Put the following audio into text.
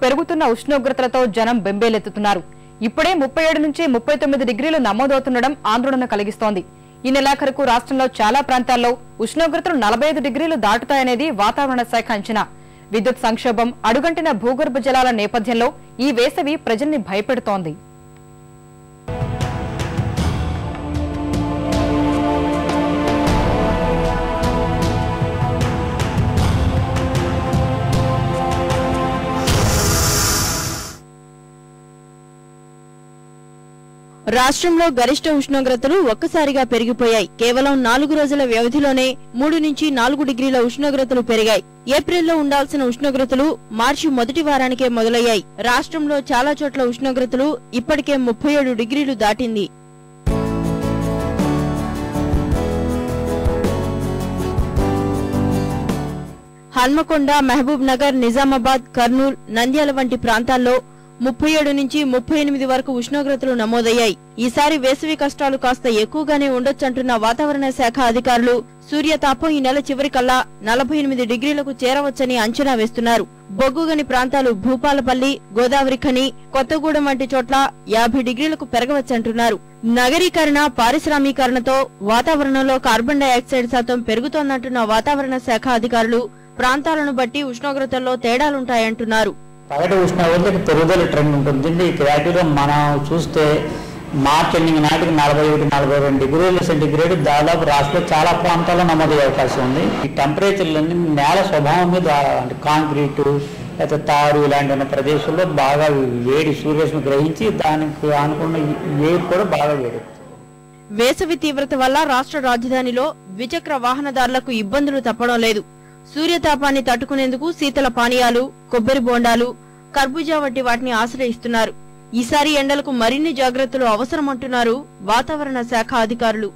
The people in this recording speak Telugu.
పెరుగుతున్న ఉష్ణోగ్రతలతో జనం బెంబేలెత్తుతున్నారు. ఇప్పుడే 37 నుంచి 39 డిగ్రీలు నమోదవుతుండడం ఆందోళన కలిగిస్తోంది. ఈ నెలాఖరుకు రాష్ట్రంలో చాలా ప్రాంతాల్లో ఉష్ణోగ్రతలు 45 డిగ్రీలు దాటుతాయనేది వాతావరణ శాఖ అంచనా. విద్యుత్ సంక్షోభం, అడుగంటిన భూగర్భ జలాల నేపథ్యంలో ఈ వేసవి ప్రజల్ని భయపెడుతోంది. రాష్ట్రంలో గరిష్ట ఉష్ణోగ్రతలు ఒక్కసారిగా పెరిగిపోయాయి. కేవలం 4 రోజుల వ్యవధిలోనే 3 నుంచి 4 డిగ్రీల ఉష్ణోగ్రతలు పెరిగాయి. ఏప్రిల్లో ఉండాల్సిన ఉష్ణోగ్రతలు మార్చి మొదటి వారానికే మొదలయ్యాయి. రాష్ట్రంలో చాలా చోట్ల ఉష్ణోగ్రతలు ఇప్పటికే 37 డిగ్రీలు దాటింది. హన్మకొండ, మహబూబ్ నగర్, నిజామాబాద్, కర్నూల్, నంద్యాల వంటి ప్రాంతాల్లో 37 నుంచి 38 వరకు ఉష్ణోగ్రతలు నమోదయ్యాయి. ఈసారి వేసవి కష్టాలు కాస్త ఎక్కువగానే ఉండొచ్చంటున్న వాతావరణ శాఖ అధికారులు సూర్యతాపం ఈ నెల చివరికల్లా 48 డిగ్రీలకు చేరవచ్చని అంచనా వేస్తున్నారు. బొగ్గుగని ప్రాంతాలు భూపాలపల్లి, గోదావరి ఖని, కొత్తగూడెం వంటి చోట్ల 50 డిగ్రీలకు పెరగవచ్చంటున్నారు. నగరీకరణ, పారిశ్రామీకరణతో వాతావరణంలో కార్బన్ డయాక్సైడ్ శాతం పెరుగుతోందంటున్న వాతావరణ శాఖ అధికారులు ప్రాంతాలను బట్టి ఉష్ణోగ్రతల్లో తేడాలుంటాయంటున్నారు. పగటి ఉష్ణోగ్రతకి పెరుగుదల ట్రెండ్ ఉంటుంది. గ్రాడ్యువల్గా మనం చూస్తే మార్చి ఎండింగ్ నాటికి 41-42 డిగ్రీల సెంటీగ్రేడ్ దాదాపు రాష్ట్రంలో చాలా ప్రాంతాల్లో నమోదయ్యే అవకాశం ఉంది. ఈ టెంపరేచర్లన్నీ నేల స్వభావం మీద, అంటే కాంక్రీటు లేదా తారు ఇలాంటి ప్రదేశాల్లో బాగా వేడి సూర్యరశ్మి గ్రహించి దానికి అనుకున్న ఎయిర్ కూడా బాగా వేడి. వేసవి తీవ్రత వల్ల రాష్ట్ర రాజధానిలో ద్విచక్ర వాహనదారులకు ఇబ్బందులు తప్పడం లేదు. సూర్యతాపాన్ని తట్టుకునేందుకు శీతల పానీయాలు, కొబ్బరి బోండాలు, కర్బూజా వంటి వాటిని ఆశ్రయిస్తున్నారు. ఈసారి ఎండలకు మరిన్ని జాగ్రత్తలు అవసరమంటున్నారు వాతావరణ శాఖ అధికారులు.